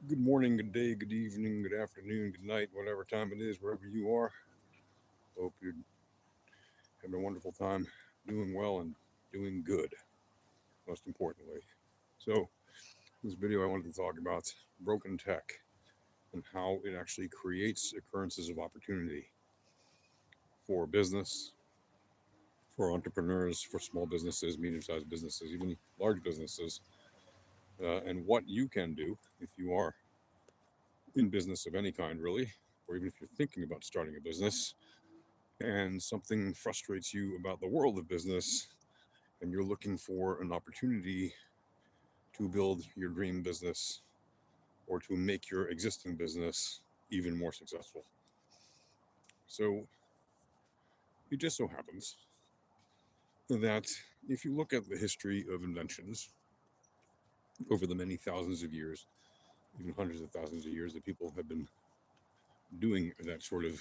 Good morning, good day, good evening, good afternoon, good night, whatever time it is, wherever you are. Hope you're having a wonderful time, doing well, and doing good, most importantly. So, in this video, I wanted to talk about broken tech and how it actually creates occurrences of opportunity for business, for entrepreneurs, for small businesses, medium sized businesses, even large businesses, and what you can do if you are in business of any kind, really, or even if you're thinking about starting a business and something frustrates you about the world of business and you're looking for an opportunity to build your dream business or to make your existing business even more successful. So it just so happens that if you look at the history of inventions over the many thousands of years, even hundreds of thousands of years that people have been doing that sort of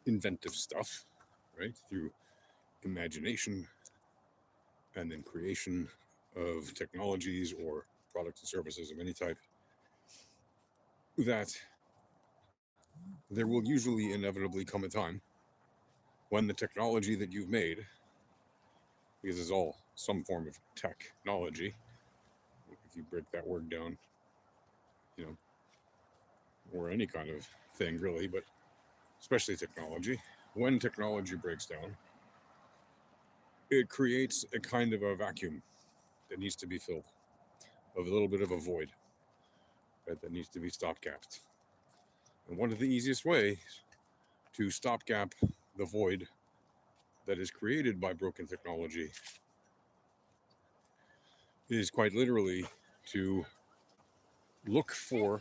inventive stuff, right, through imagination and then creation of technologies or products and services of any type, that there will usually inevitably come a time when the technology that you've made, because it's all some form of technology, if you break that word down, you know, or any kind of thing really, but especially technology, when technology breaks down, it creates a kind of a vacuum that needs to be filled, of a little bit of a void, right, that needs to be stopgapped. And one of the easiest ways to stopgap the void that is created by broken technology is quite literally to look for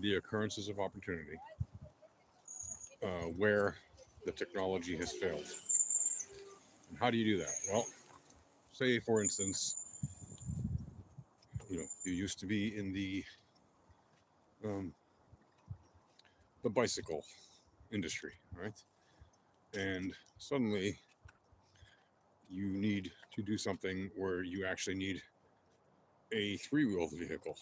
the occurrences of opportunity where the technology has failed. And how do you do that? Well, say for instance, you used to be in um, the bicycle industry, right? And suddenly you need to do something where you actually need a three-wheeled vehicle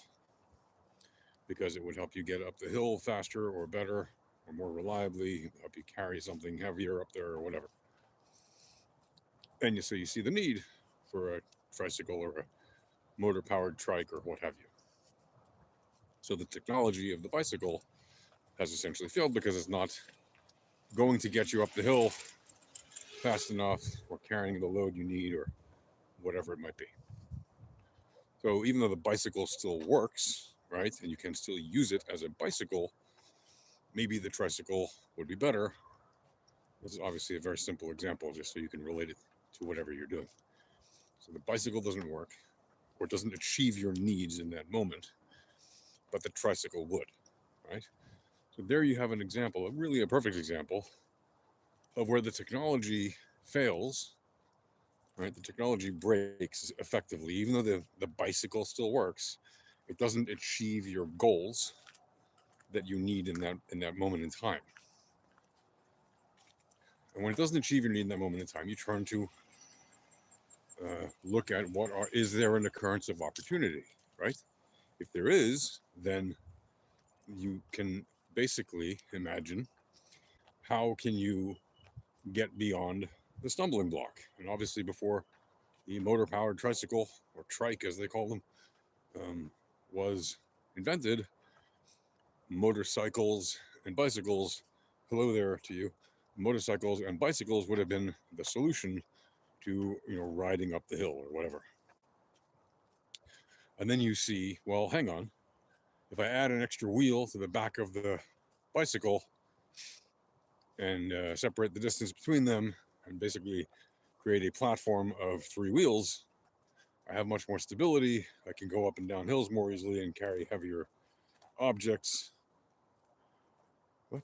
because it would help you get up the hill faster or better or more reliably, help you carry something heavier up there or whatever. And so you see the need for a tricycle or a motor powered trike or what have you. So the technology of the bicycle has essentially failed because it's not going to get you up the hill fast enough or carrying the load you need or whatever it might be. So even though the bicycle still works, right, and you can still use it as a bicycle, maybe the tricycle would be better. This is obviously a very simple example just so you can relate it to whatever you're doing. So the bicycle doesn't work or doesn't achieve your needs in that moment, but the tricycle would, right? So there you have an example, really a perfect example of where the technology fails, right? The technology breaks effectively, even though the bicycle still works, it doesn't achieve your goals that you need in that moment in time. And when it doesn't achieve your need in that moment in time, you turn to look at is there an occurrence of opportunity, right? If there is, then you can basically imagine how can you get beyond the stumbling block. And obviously, before the motor powered tricycle, or trike as they call them, was invented, motorcycles and bicycles, hello there to you, motorcycles and bicycles would have been the solution to riding up the hill or whatever. And then you see, well, hang on, if I add an extra wheel to the back of the bicycle and separate the distance between them and basically create a platform of three wheels, I have much more stability. I can go up and down hills more easily and carry heavier objects. What?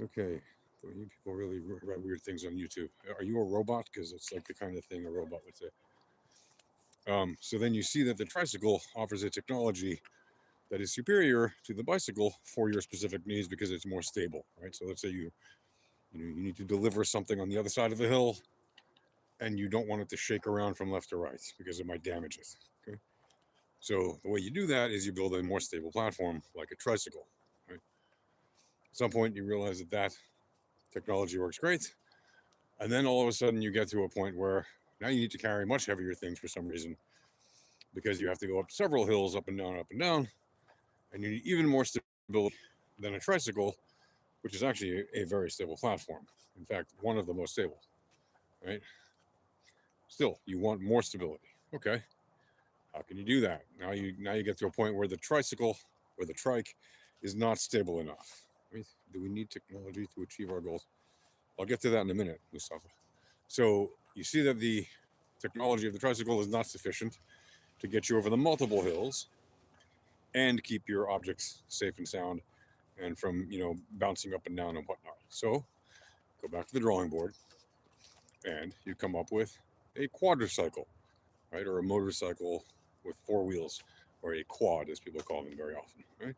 Okay. So you people really write weird things on YouTube. Are you a robot? Because it's like the kind of thing a robot would say. So then you see that the tricycle offers a technology that is superior to the bicycle for your specific needs because it's more stable, right? So let's say you need to deliver something on the other side of the hill, and you don't want it to shake around from left to right because it might damage it. Okay, So the way you do that is you build a more stable platform like a tricycle. Right? At some point, you realize that technology works great. And then all of a sudden, you get to a point where now you need to carry much heavier things for some reason because you have to go up several hills, up and down, and you need even more stability than a tricycle, which is actually a very stable platform. In fact, one of the most stable, right? Still, you want more stability. Okay, how can you do that? Now you get to a point where the tricycle or the trike is not stable enough. Right? Do we need technology to achieve our goals? I'll get to that in a minute, Mustafa. So you see that the technology of the tricycle is not sufficient to get you over the multiple hills and keep your objects safe and sound and from bouncing up and down and whatnot. So go back to the drawing board and you come up with a quadricycle, right, or a motorcycle with four wheels, or a quad as people call them very often, right?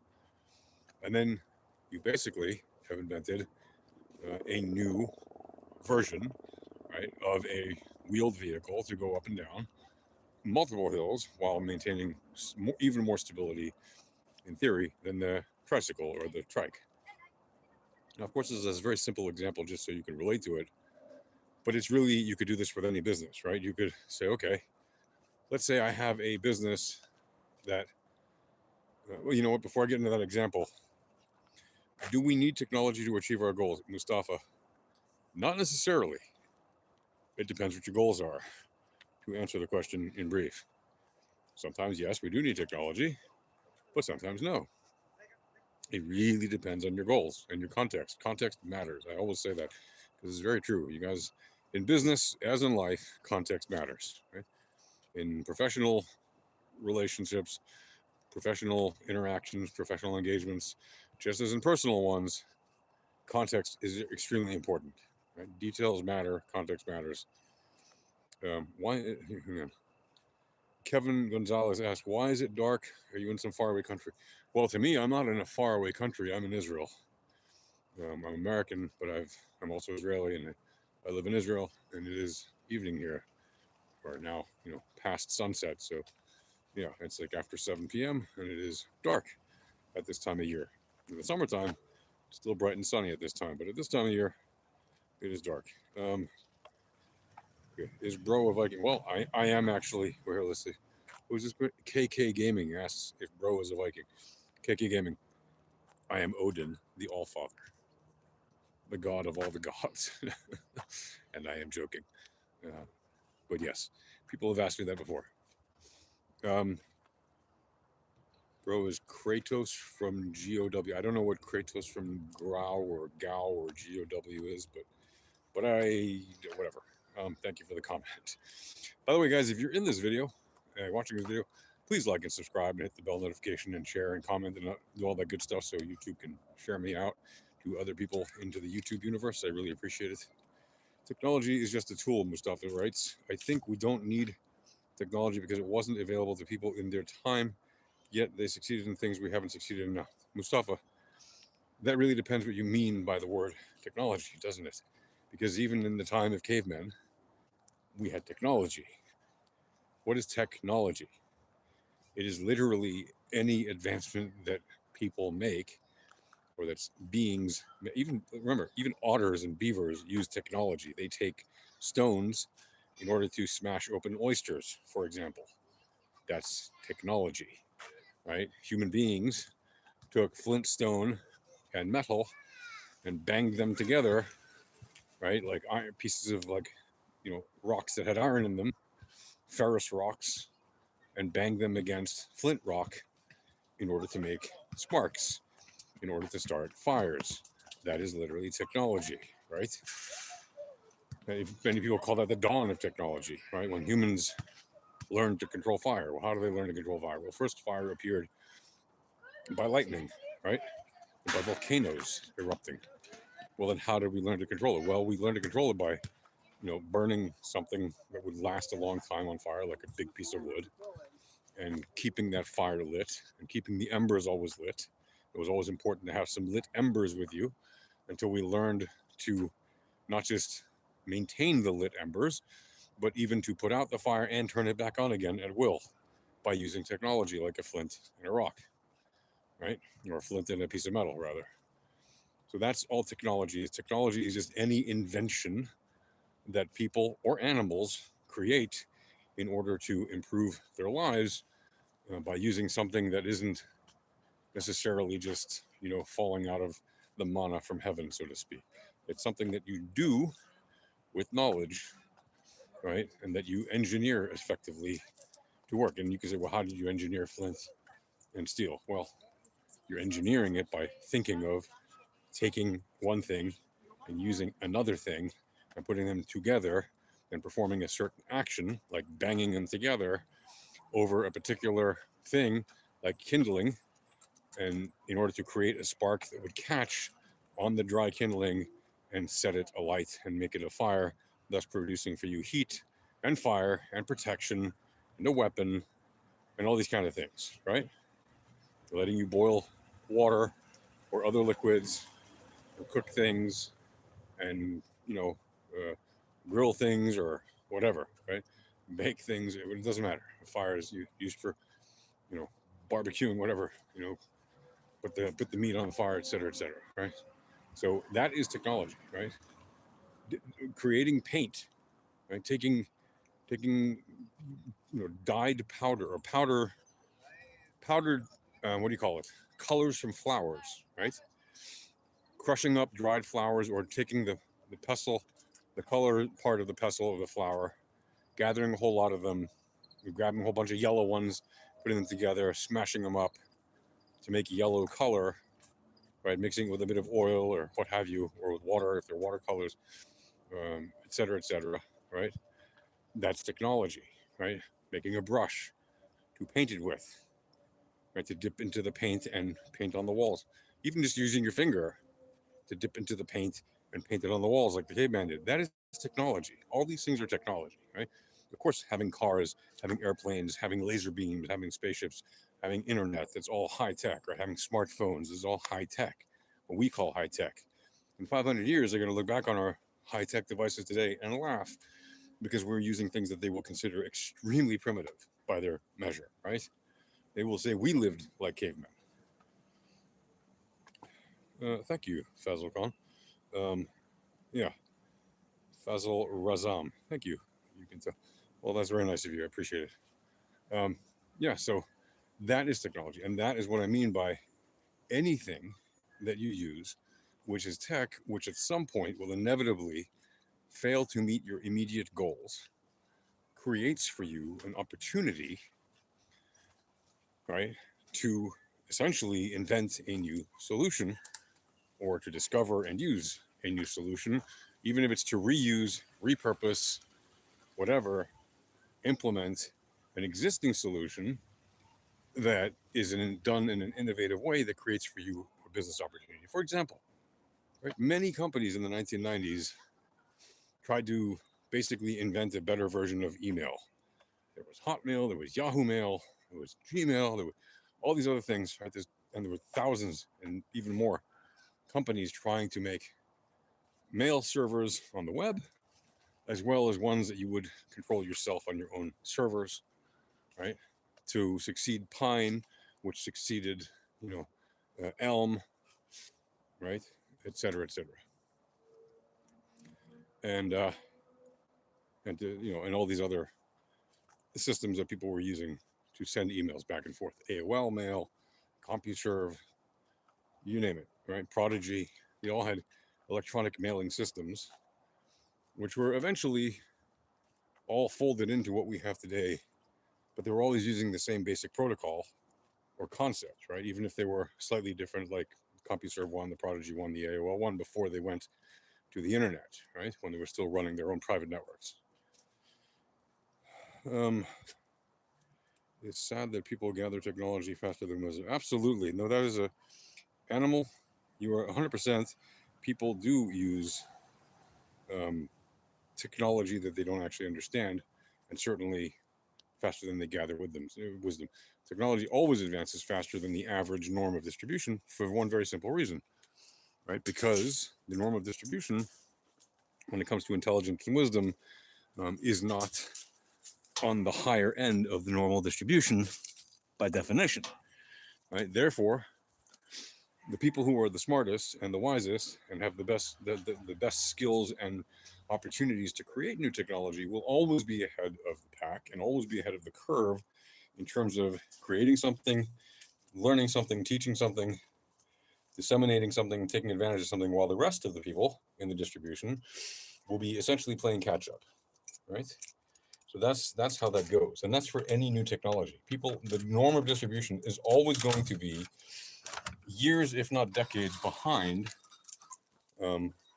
And then you basically have invented a new version, right, of a wheeled vehicle to go up and down multiple hills while maintaining even more stability in theory than the tricycle or the trike. Now, of course, this is a very simple example just so you can relate to it, but it's really, you could do this with any business, right? You could say, okay, let's say I have a business that, well, you know what, before I get into that example, do we need technology to achieve our goals, Mustafa? Not necessarily. It depends what your goals are, to answer the question in brief. Sometimes, yes, we do need technology, but sometimes no. It really depends on your goals and your context. Context matters. I always say that because it's very true. You guys, in business as in life, context matters. Right? In professional relationships, professional interactions, professional engagements, just as in personal ones, context is extremely important. Right? Details matter. Context matters. Why? Kevin Gonzalez asked, "Why is it dark? Are you in some faraway country?" Well, to me, I'm not in a faraway country. I'm in Israel. I'm American, but I'm also Israeli, and I live in Israel, and it is evening here, or now, past sunset. So, yeah, it's like after 7 p.m., and it is dark at this time of year. In the summertime, it's still bright and sunny at this time, but at this time of year, it is dark. Is Bro a Viking? Well, I am actually. Well, here, let's see. Who's this? KK Gaming asks if Bro is a Viking. KK Gaming. I am Odin, the All-Father, the god of all the gods. And I am joking. But yes, people have asked me that before. Bro is Kratos from GOW. I don't know what Kratos from Grau or Gao or GOW is, but whatever. Thank you for the comment. By the way, guys, if you're in this video, watching this video, please like and subscribe and hit the bell notification and share and comment and do all that good stuff so YouTube can share me out to other people into the YouTube universe. I really appreciate it. Technology is just a tool, Mustafa writes. I think we don't need technology because it wasn't available to people in their time, yet they succeeded in things we haven't succeeded in now. Mustafa, that really depends what you mean by the word technology, doesn't it? Because even in the time of cavemen, we had technology. What is technology? It is literally any advancement that people make, or that's beings, even otters and beavers use technology. They take stones in order to smash open oysters, for example. That's technology, right? Human beings took flint, stone, and metal and banged them together, right? Like iron, pieces of rocks that had iron in them, ferrous rocks, and banged them against flint rock in order to make sparks, in order to start fires. That is literally technology, right? Many people call that the dawn of technology, right? When humans learned to control fire. Well, how do they learn to control fire? Well, first fire appeared by lightning, right? And by volcanoes erupting. Well, then how did we learn to control it? Well, we learned to control it by, burning something that would last a long time on fire, like a big piece of wood, and keeping that fire lit and keeping the embers always lit. It was always important to have some lit embers with you until we learned to not just maintain the lit embers, but even to put out the fire and turn it back on again at will. by using technology like a flint and a rock, right? Or a flint and a piece of metal, rather. So that's all technology is. Technology is just any invention that people or animals create in order to improve their lives by using something that isn't necessarily just, falling out of the manna from heaven, so to speak. It's something that you do with knowledge, right? And that you engineer effectively to work. And you can say, well, how did you engineer flint and steel? Well, you're engineering it by thinking of taking one thing and using another thing and putting them together and performing a certain action, like banging them together over a particular thing, like kindling, and in order to create a spark that would catch on the dry kindling and set it alight and make it a fire, thus producing for you heat and fire and protection and a weapon and all these kind of things, right? Letting you boil water or other liquids or cook things and, uh, grill things or whatever, right? Bake things. It doesn't matter. A fire is used for, you know, barbecuing, whatever, put the meat on the fire, et cetera, right? So that is technology, right? Creating paint, right? Taking dyed powder or powdered what do you call it? Colors from flowers, right? Crushing up dried flowers or taking the pestle, the color part of the pestle of the flower, gathering a whole lot of them, grabbing a whole bunch of yellow ones, putting them together, smashing them up to make yellow color, right? Mixing it with a bit of oil or what have you, or with water if they're watercolors, et cetera, right? That's technology, right? Making a brush to paint it with, right? To dip into the paint and paint on the walls. Even just using your finger to dip into the paint and paint it on the walls like the caveman did. That is technology. All these things are technology, right? Of course, having cars, having airplanes, having laser beams, having spaceships, having internet, that's all high tech, right? Having smartphones is all high tech, what we call high tech. In 500 years, they're going to look back on our high tech devices today and laugh because we're using things that they will consider extremely primitive by their measure, right? They will say we lived like cavemen. Thank you, Fazil Khan. Yeah, Fazil Razam. Thank you. You can tell. Well, that's very nice of you. I appreciate it. Yeah, so that is technology. And that is what I mean by anything that you use, which is tech, which at some point will inevitably fail to meet your immediate goals, creates for you an opportunity, right, to essentially invent a new solution or to discover and use a new solution, even if it's to reuse, repurpose, whatever, implement an existing solution that is done in an innovative way that creates for you a business opportunity. For example, right, many companies in the 1990s tried to basically invent a better version of email. There was Hotmail, there was Yahoo Mail, there was Gmail, there were all these other things, right? And there were thousands and even more companies trying to make mail servers on the web, as well as ones that you would control yourself on your own servers, right? To succeed Pine, which succeeded, Elm, right, et cetera, et cetera, and and all these other systems that people were using to send emails back and forth. AOL Mail, CompuServe, you name it, right? Prodigy, they all had electronic mailing systems, which were eventually all folded into what we have today, but they were always using the same basic protocol or concept, right? Even if they were slightly different, like CompuServe one, the Prodigy one, the AOL one, before they went to the internet, right? When they were still running their own private networks. It's sad that people gather technology faster than wisdom. Absolutely. No, that is a animal. You are 100%. People do use technology that they don't actually understand, and certainly faster than they gather with them wisdom. Technology always advances faster than the average norm of distribution for one very simple reason, right? Because the norm of distribution, when it comes to intelligence and wisdom, is not on the higher end of the normal distribution by definition, right? Therefore, the people who are the smartest and the wisest and have the best skills and opportunities to create new technology will always be ahead of the pack and always be ahead of the curve in terms of creating something, learning something, teaching something, disseminating something, taking advantage of something, while the rest of the people in the distribution will be essentially playing catch up, right? So that's how that goes, and that's for any new technology. The norm of distribution is always going to be years, if not decades, behind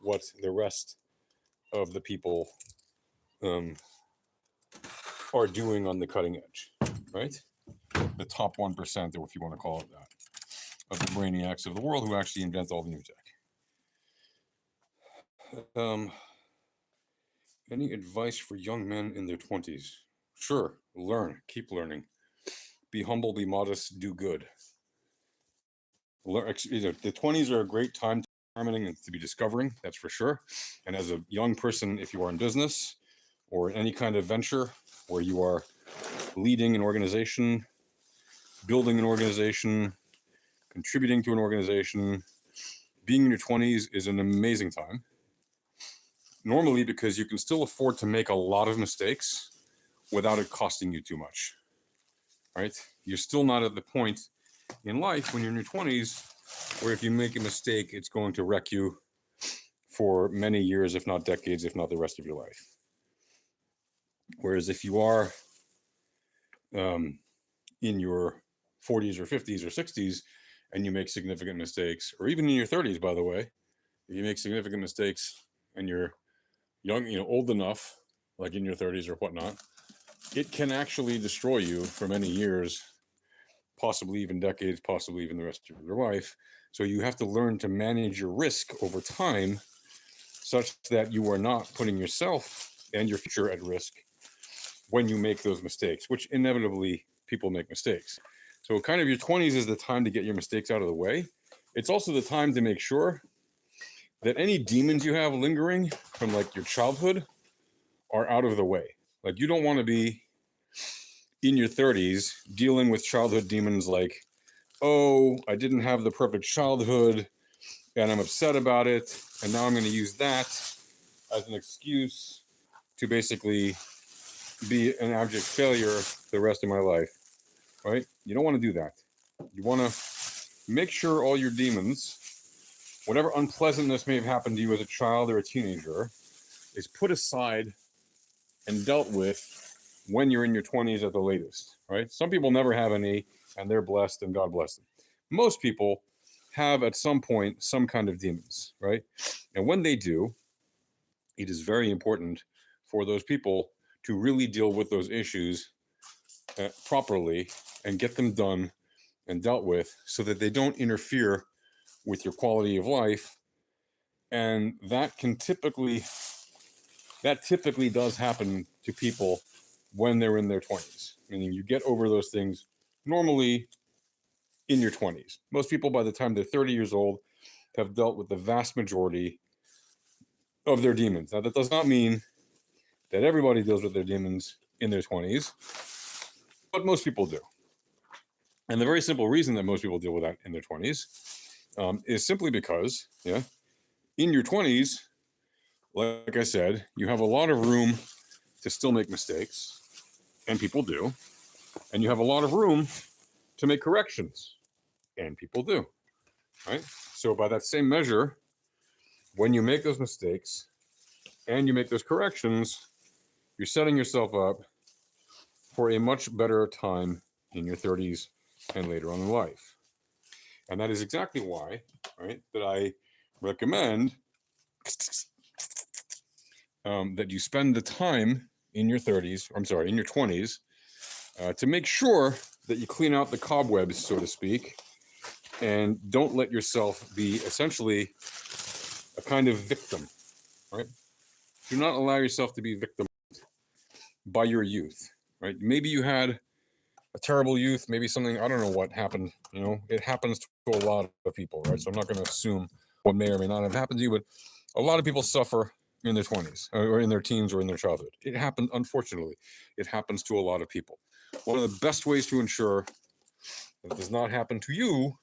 what the rest of the people are doing on the cutting edge, right? The top 1%, or if you want to call it that, of the brainiacs of the world who actually invent all the new tech. Any advice for young men in their 20s? Sure, learn, keep learning. Be humble, be modest, do good. The 20s are a great time to be experimenting and to be discovering, that's for sure. And as a young person, if you are in business or in any kind of venture where you are leading an organization, building an organization, contributing to an organization, being in your 20s is an amazing time. Normally, because you can still afford to make a lot of mistakes without it costing you too much, right? You're still not at the point in life when you're in your 20s where if you make a mistake, it's going to wreck you for many years, if not decades, if not the rest of your life. Whereas if you are in your 40s or 50s or 60s and you make significant mistakes, or even in your 30s, by the way, if you make significant mistakes and you're young, old enough, like in your 30s or whatnot, it can actually destroy you for many years, possibly even decades, possibly even the rest of your life. So you have to learn to manage your risk over time such that you are not putting yourself and your future at risk when you make those mistakes, which inevitably people make mistakes. So kind of your 20s is the time to get your mistakes out of the way. It's also the time to make sure that any demons you have lingering from like your childhood are out of the way. Like you don't want to be in your 30s dealing with childhood demons like, oh, I didn't have the perfect childhood and I'm upset about it. And now I'm going to use that as an excuse to basically be an abject failure the rest of my life, right? You don't want to do that. You want to make sure all your demons, whatever unpleasantness may have happened to you as a child or a teenager, is put aside and dealt with when you're in your 20s at the latest, right? Some people never have any, and they're blessed, and God bless them. Most people have at some point some kind of demons, right? And when they do, it is very important for those people to really deal with those issues properly and get them done and dealt with so that they don't interfere with your quality of life. And that typically does happen to people when they're in their 20s, meaning you get over those things normally in your 20s. Most people, by the time they're 30 years old, have dealt with the vast majority of their demons. Now, that does not mean that everybody deals with their demons in their 20s, but most people do. And the very simple reason that most people deal with that in their 20s is simply because, in your 20s, like I said, you have a lot of room to still make mistakes, and people do. And you have a lot of room to make corrections, and people do, right? So by that same measure, when you make those mistakes and you make those corrections, you're setting yourself up for a much better time in your 30s and later on in life. And that is exactly why, right, that I recommend that you spend the time in your 20s, to make sure that you clean out the cobwebs, so to speak, and don't let yourself be essentially a kind of victim, right? Do not allow yourself to be victimized by your youth, right? Maybe you had a terrible youth, maybe something, I don't know what happened, it happens to a lot of people, right? So I'm not going to assume what may or may not have happened to you, but a lot of people suffer in their 20s or in their teens or in their childhood. It happened, unfortunately. It happens to a lot of people. One of the best ways to ensure that it does not happen to you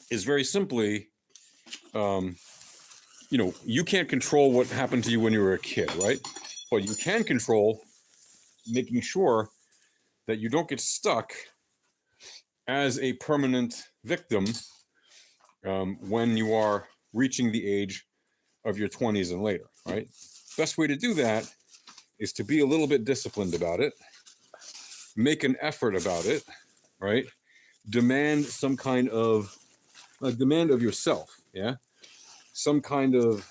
is very simply, you can't control what happened to you when you were a kid, right? But you can control making sure that you don't get stuck as a permanent victim when you are reaching the age of your 20s and later, right? Best way to do that is to be a little bit disciplined about it, make an effort about it, right? Demand some kind of demand of yourself, yeah? Some kind of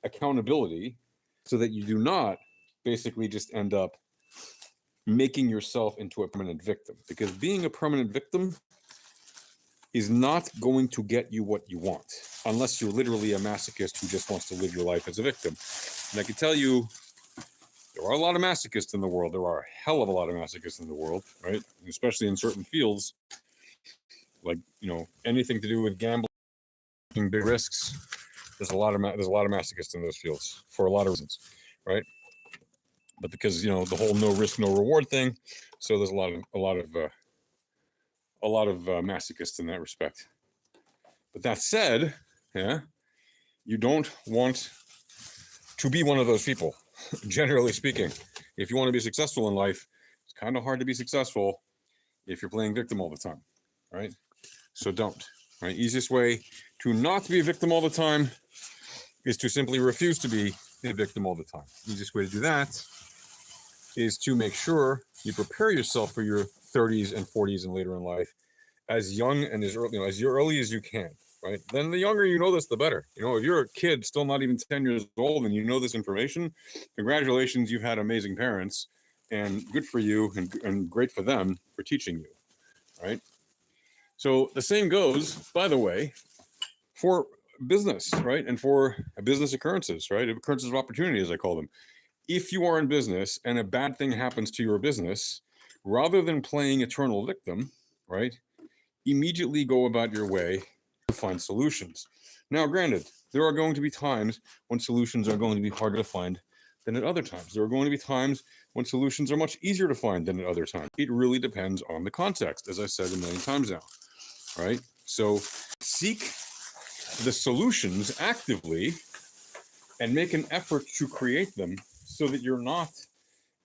accountability so that you do not basically just end up making yourself into a permanent victim. Because being a permanent victim is not going to get you what you want unless you're literally a masochist who just wants to live your life as a victim. And I can tell you, there are a lot of masochists in the world. There are a hell of a lot of masochists in the world, right? Especially in certain fields, like anything to do with gambling, big risks. There's a lot of masochists in those fields for a lot of reasons, right? But because the whole no risk, no reward thing, so there's a lot of masochists in that respect. But that said, yeah, you don't want to be one of those people. Generally speaking, if you want to be successful in life, it's kind of hard to be successful if you're playing victim all the time, right? So don't, right? Easiest way to not be a victim all the time is to simply refuse to be a victim all the time. Easiest way to do that is to make sure you prepare yourself for your 30s and 40s and later in life as young and as early as you can, right? Then the younger you know this, the better. If you're a kid still not even 10 years old and you know this information, congratulations, you've had amazing parents, and good for you and great for them for teaching you, right? So the same goes, by the way, for business, right? And for business occurrences, right? Occurrences of opportunity, as I call them. If you are in business and a bad thing happens to your business, rather than playing eternal victim, right? Immediately go about your way to find solutions. Now, granted, there are going to be times when solutions are going to be harder to find than at other times. There are going to be times when solutions are much easier to find than at other times. It really depends on the context, as I said a million times now, right? So seek the solutions actively and make an effort to create them so that you're not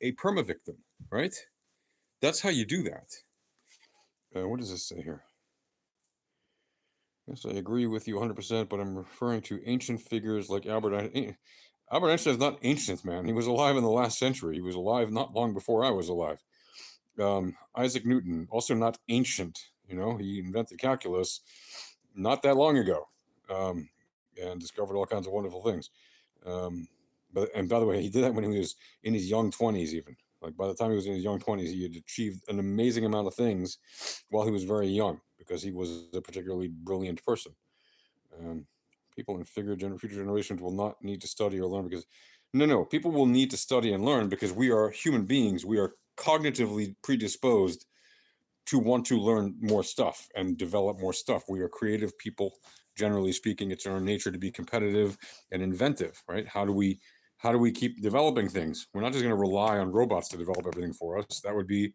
a perma-victim, right? That's how you do that. What does this say here? Yes, I agree with you 100%, but I'm referring to ancient figures like Albert Einstein. Albert Einstein is not ancient, man. He was alive in the last century. He was alive not long before I was alive. Isaac Newton, also not ancient. He invented calculus not that long ago, and discovered all kinds of wonderful things. And by the way, he did that when he was in his young 20s, even. Like by the time he was in his young 20s, he had achieved an amazing amount of things while he was very young because he was a particularly brilliant person. People in future generations will not need to study or learn because no, people will need to study and learn because we are human beings. We are cognitively predisposed to want to learn more stuff and develop more stuff. We are creative people, generally speaking. It's in our nature to be competitive and inventive, right? How do we keep developing things? We're not just going to rely on robots to develop everything for us. That would be,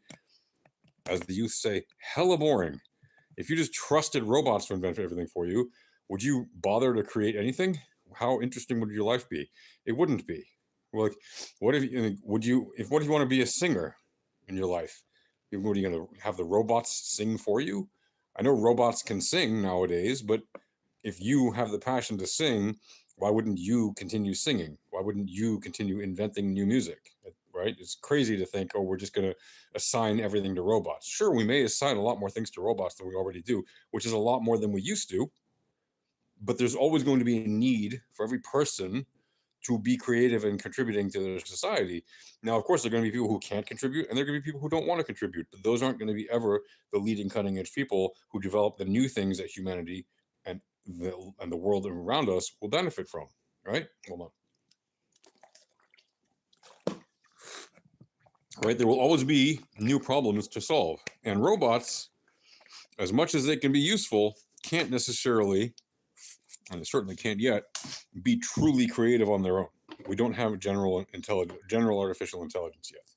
as the youth say, hella boring. If you just trusted robots to invent everything for you, would you bother to create anything? How interesting would your life be? It wouldn't be. Like, what if you want to be a singer in your life? What are you going to have the robots sing for you? I know robots can sing nowadays, but if you have the passion to sing, why wouldn't you continue singing? Why wouldn't you continue inventing new music? Right? It's crazy to think, oh, we're just going to assign everything to robots. Sure, we may assign a lot more things to robots than we already do, which is a lot more than we used to. But there's always going to be a need for every person to be creative and contributing to their society. Now, of course, there are going to be people who can't contribute, and there are going to be people who don't want to contribute. But those aren't going to be ever the leading cutting edge people who develop the new things that humanity and the world around us will benefit from, right? Hold on. Right? There will always be new problems to solve. And robots, as much as they can be useful, can't necessarily and they certainly can't yet be truly creative on their own. We don't have general artificial intelligence yet.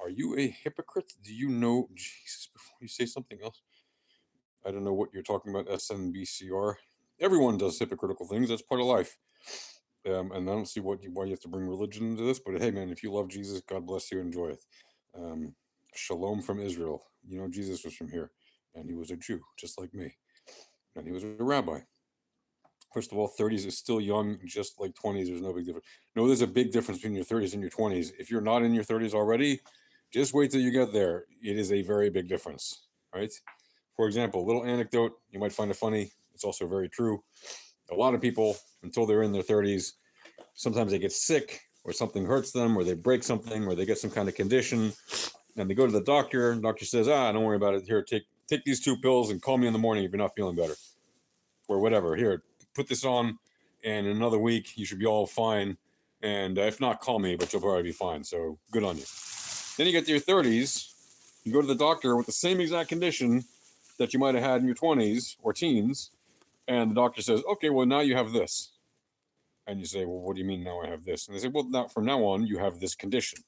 Are you a hypocrite? Do you know Jesus before you say something else? I don't know what you're talking about. SNBCR. Everyone does hypocritical things. That's part of life. And I don't see why you have to bring religion into this. But hey, man, if you love Jesus, God bless you. Enjoy it. Shalom from Israel. You know, Jesus was from here, and he was a Jew, just like me, and he was a rabbi. First of all, 30s is still young, just like 20s. There's no big difference. No, there's a big difference between your 30s and your 20s. If you're not in your 30s already, just wait till you get there. It is a very big difference, right? For example, a little anecdote, you might find it funny. It's also very true. A lot of people, until they're in their 30s, sometimes they get sick or something hurts them or they break something or they get some kind of condition and they go to the doctor and the doctor says, don't worry about it. Here, take these 2 pills and call me in the morning if you're not feeling better or whatever. Here, put this on and in another week you should be all fine. And if not, call me, but you'll probably be fine. So good on you. Then you get to your 30s, you go to the doctor with the same exact condition that you might have had in your 20s or teens. And the doctor says, okay, well, now you have this. And you say, well, what do you mean now I have this? And they say, well, now from now on, you have this condition.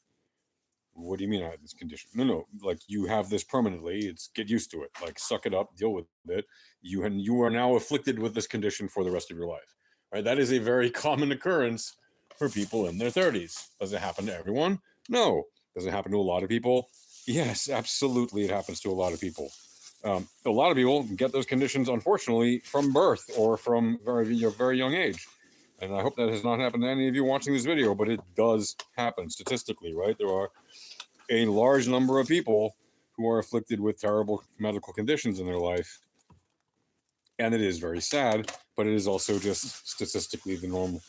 What do you mean I have this condition? No, like you have this permanently. It's get used to it. Like suck it up, deal with it. You are now afflicted with this condition for the rest of your life. Right? That is a very common occurrence for people in their 30s. Does it happen to everyone? No. Does it happen to a lot of people? Yes, absolutely. It happens to a lot of people. A lot of people get those conditions, unfortunately, from birth or from very young age. And I hope that has not happened to any of you watching this video, but it does happen statistically, right? There are a large number of people who are afflicted with terrible medical conditions in their life. And it is very sad, but it is also just statistically the norm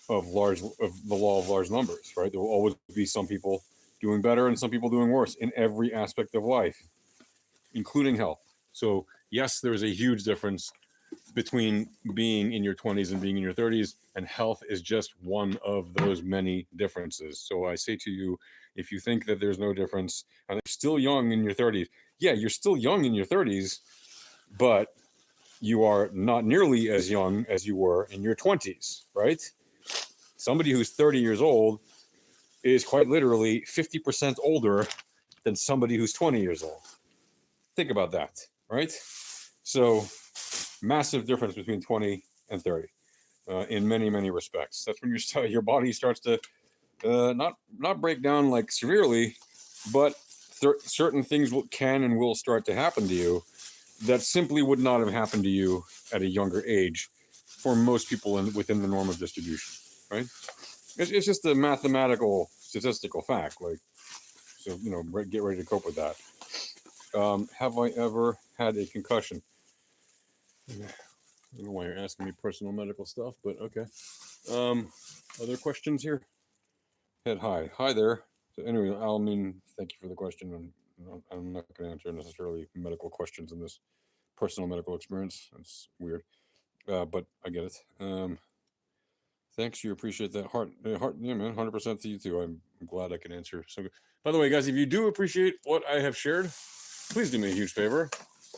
of the law of large numbers, right? There will always be some people doing better and some people doing worse in every aspect of life, including health. So yes, there is a huge difference between being in your 20s and being in your 30s, and health is just one of those many differences. So I say to you, if you think that there's no difference and you're still young in your 30s, yeah, you're still young in your 30s, but you are not nearly as young as you were in your 20s, right? Somebody who's 30 years old is quite literally 50% older than somebody who's 20 years old. Think about that, right? So massive difference between 20 and 30 in many, many respects. That's when your body starts to not break down like severely, but certain things can and will start to happen to you that simply would not have happened to you at a younger age for most people within the norm of distribution, right? It's just a mathematical, statistical fact. Like, so, get ready to cope with that. Have I ever had a concussion? I don't know why you're asking me personal medical stuff, but okay. Other questions here? Hi there. So anyway, thank you for the question. I'm not going to answer necessarily medical questions in this personal medical experience. That's weird, but I get it. Thanks, you appreciate that. Yeah, man, 100% to you too. I'm glad I can answer. So, by the way, guys, if you do appreciate what I have shared, please do me a huge favor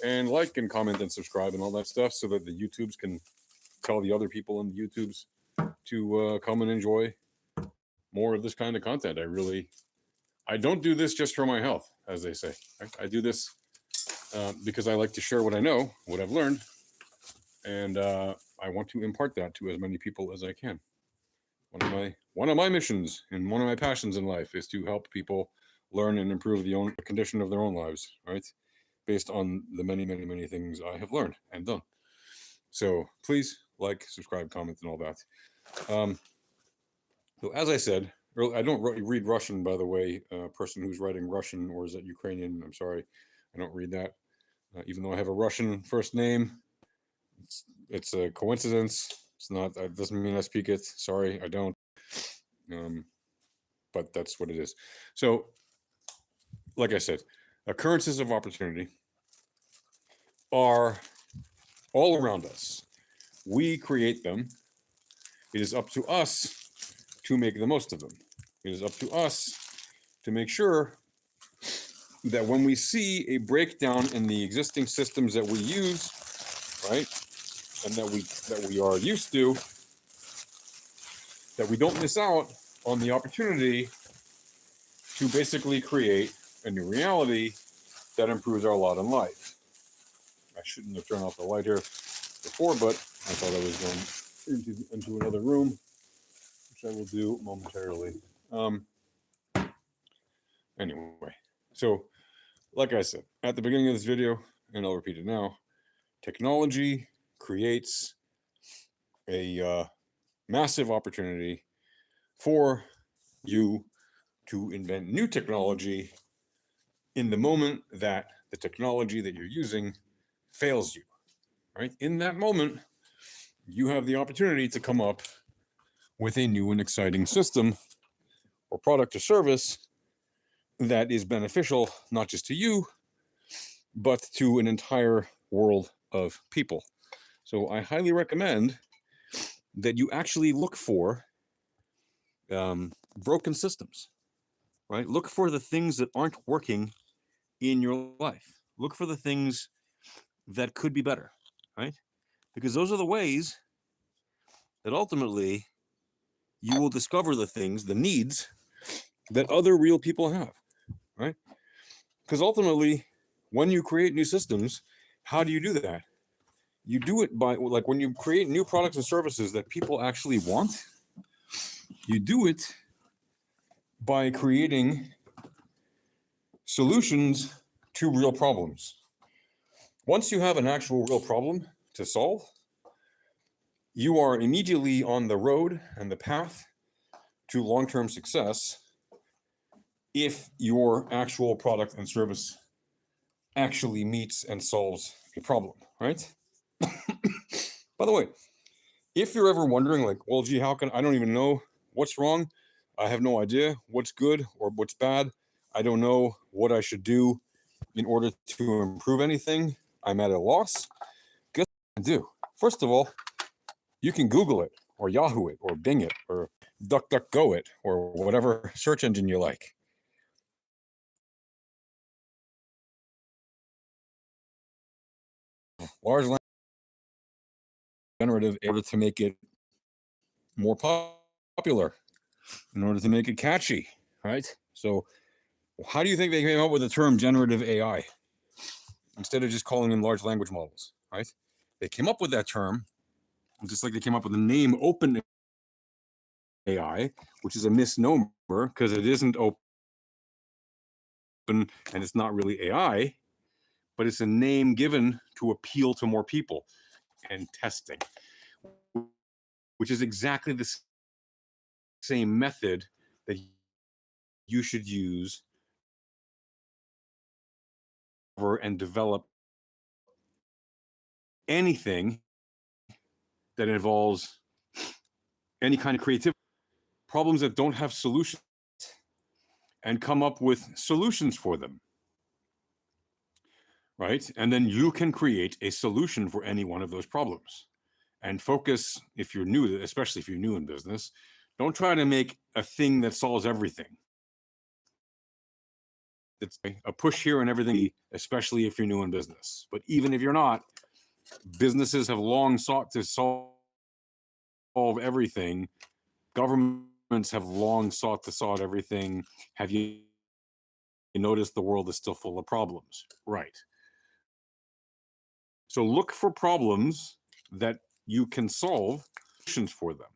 and like and comment and subscribe and all that stuff so that the YouTubes can tell the other people in the YouTubes to come and enjoy more of this kind of content. I don't do this just for my health, as they say. Right? I do this because I like to share what I know, what I've learned, and I want to impart that to as many people as I can. One of my missions and one of my passions in life is to help people learn and improve the condition of their own lives, right? Based on the many, many, many things I have learned and done. So please like, subscribe, comment, and all that. So as I said, I don't read Russian, by the way. Person who's writing Russian, or is that Ukrainian? I'm sorry, I don't read that. Even though I have a Russian first name, it's a coincidence. It's not. It doesn't mean I speak it. Sorry, I don't. But that's what it is. So, like I said, occurrences of opportunity are all around us. We create them. It is up to us to make the most of them. It is up to us to make sure that when we see a breakdown in the existing systems that we use, right, and that we are used to, that we don't miss out on the opportunity to basically create a new reality that improves our lot in life. I shouldn't have turned off the light here before, but I thought I was going into another room, which I will do momentarily. Anyway, so like I said at the beginning of this video, and I'll repeat it now, technology creates a massive opportunity for you to invent new technology in the moment that the technology that you're using fails you, right? In that moment, you have the opportunity to come up with a new and exciting system or product or service that is beneficial not just to you, but to an entire world of people. So I highly recommend that you actually look for broken systems, right? Look for the things that aren't working in your life. Look for the things that could be better, right? Because those are the ways that ultimately you will discover the things, the needs that other real people have, right? Because ultimately, when you create new systems, how do you do that? You do it by, like, when you create new products and services that people actually want, you do it by creating solutions to real problems. Once you have an actual real problem to solve, you are immediately on the road and the path to long-term success if your actual product and service actually meets and solves a problem, right? By the way, if you're ever wondering, like, well, gee, how can I don't even know what's wrong? I have no idea what's good or what's bad. I don't know what I should do in order to improve anything. I'm at a loss. Guess what I can do? First of all, you can Google it or Yahoo it or Bing it or DuckDuckGo it or whatever search engine you like. Large language generative in order to make it more popular, in order to make it catchy, right? So how do you think they came up with the term generative AI instead of just calling them large language models, right? They came up with that term just like they came up with the name open AI, which is a misnomer because it isn't open and it's not really AI, but it's a name given to appeal to more people and testing, which is exactly the same method that you should use and develop anything that involves any kind of creativity, problems that don't have solutions, and come up with solutions for them, right? And then you can create a solution for any one of those problems. And focus, if you're new, especially if you're new in business, don't try to make a thing that solves everything. It's a push here and everything, especially if you're new in business. But even if you're not, businesses have long sought to solve everything. Governments have long sought to solve everything. Have you noticed the world is still full of problems? Right. So look for problems that you can solve solutions for them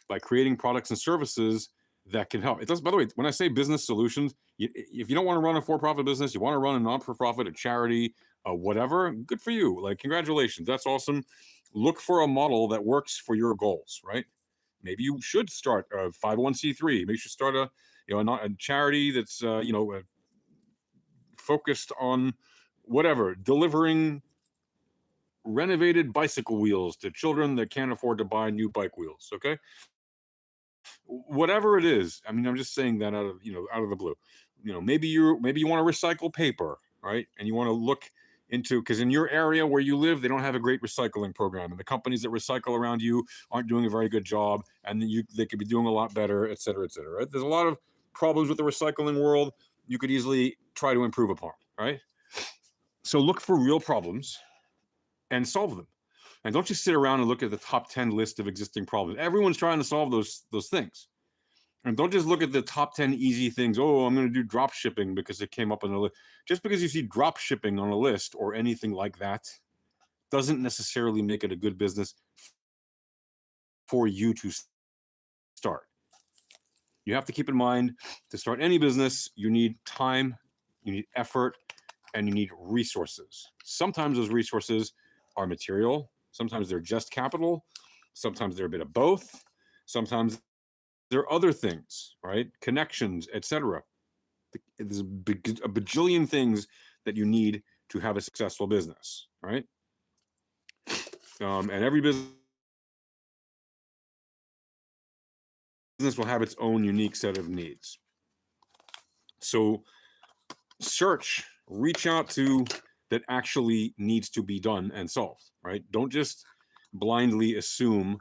by creating products and services that can help. It does, by the way, when I say business solutions, if you don't want to run a for-profit business, you want to run a non-for-profit, a charity, whatever, good for you. Like, congratulations, that's awesome. Look for a model that works for your goals, right? Maybe you should start a 501c3. Maybe you should start a charity that's focused on whatever, delivering renovated bicycle wheels to children that can't afford to buy new bike wheels. Okay, whatever it is. I mean, I'm just saying that out of the blue. Maybe you want to recycle paper, right? And you want to look into, because in your area where you live, they don't have a great recycling program, and the companies that recycle around you aren't doing a very good job, and they could be doing a lot better, et cetera, et cetera. Right? There's a lot of problems with the recycling world you could easily try to improve upon, right? So look for real problems and solve them. And don't just sit around and look at the top 10 list of existing problems. Everyone's trying to solve those things. And don't just look at the top 10 easy things. Oh, I'm going to do drop shipping because it came up on the list. Just because you see drop shipping on a list or anything like that doesn't necessarily make it a good business for you to start. You have to keep in mind, to start any business, you need time, you need effort, and you need resources. Sometimes those resources are material. Sometimes they're just capital. Sometimes they're a bit of both. Sometimes there are other things, right? Connections, etc. There's a bajillion things that you need to have a successful business, right? And every business will have its own unique set of needs. So reach out to that actually needs to be done and solved, right? Don't just blindly assume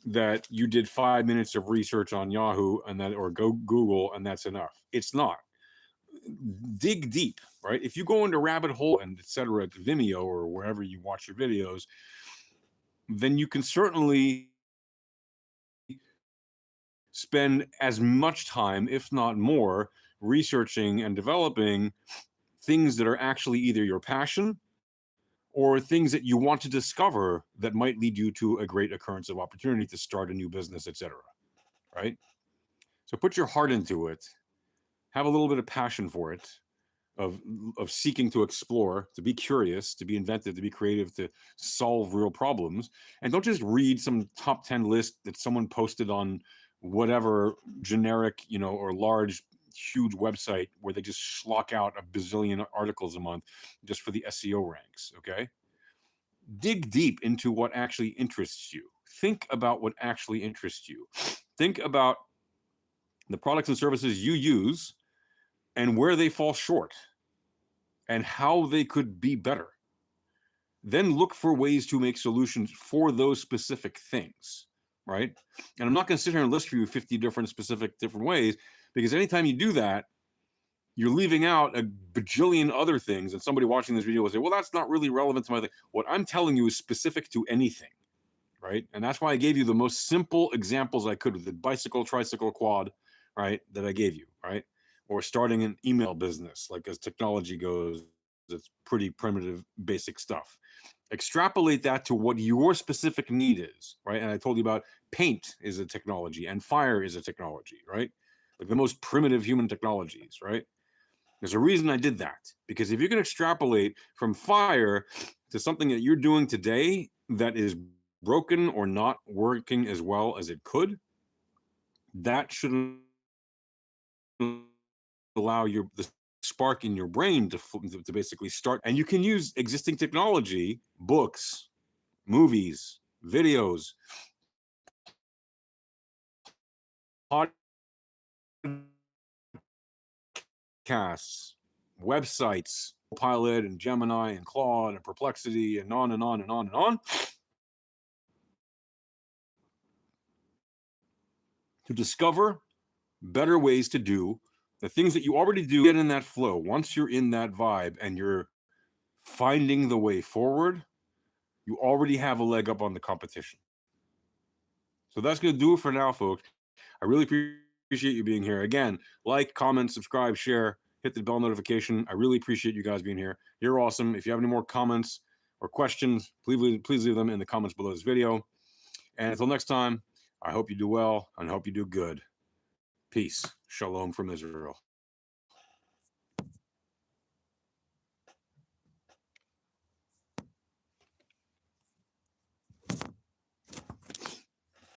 that you did 5 minutes of research on Yahoo and that, or go Google, and that's enough. It's not. Dig deep, right? If you go into rabbit hole and etc. at Vimeo or wherever you watch your videos, then you can certainly spend as much time, if not more, researching and developing things that are actually either your passion or things that you want to discover that might lead you to a great occurrence of opportunity to start a new business, etc. Right? So put your heart into it. Have a little bit of passion for it, of seeking to explore, to be curious, to be inventive, to be creative, to solve real problems. And don't just read some top 10 list that someone posted on whatever generic, or large, huge website where they just schlock out a bazillion articles a month just for the SEO ranks, okay? Dig deep into what actually interests you. Think about what actually interests you. Think about the products and services you use and where they fall short and how they could be better. Then look for ways to make solutions for those specific things, right? And I'm not going to sit here and list for you 50 different ways, because anytime you do that, you're leaving out a bajillion other things, and somebody watching this video will say, well, that's not really relevant to my thing. What I'm telling you is specific to anything, right? And that's why I gave you the most simple examples I could with the bicycle, tricycle, quad, right, that I gave you, right? Or starting an email business, like as technology goes, it's pretty primitive, basic stuff. Extrapolate that to what your specific need is, right? And I told you about paint is a technology and fire is a technology, right? Like the most primitive human technologies, right? There's a reason I did that, because if you can extrapolate from fire to something that you're doing today that is broken or not working as well as it could, that should allow the spark in your brain to basically start. And you can use existing technology, books, movies, videos, podcasts, websites, Pilot and Gemini and Claude and Perplexity and on and on and on and on, to discover better ways to do the things that you already do. Get in that flow. Once you're in that vibe and you're finding the way forward, you already have a leg up on the competition. So that's going to do it for now, folks. I really appreciate you being here. Again, like, comment, subscribe, share, hit the bell notification. I really appreciate you guys being here. You're awesome. If you have any more comments or questions, please leave them in the comments below this video. And until next time, I hope you do well and I hope you do good. Peace. Shalom from Israel.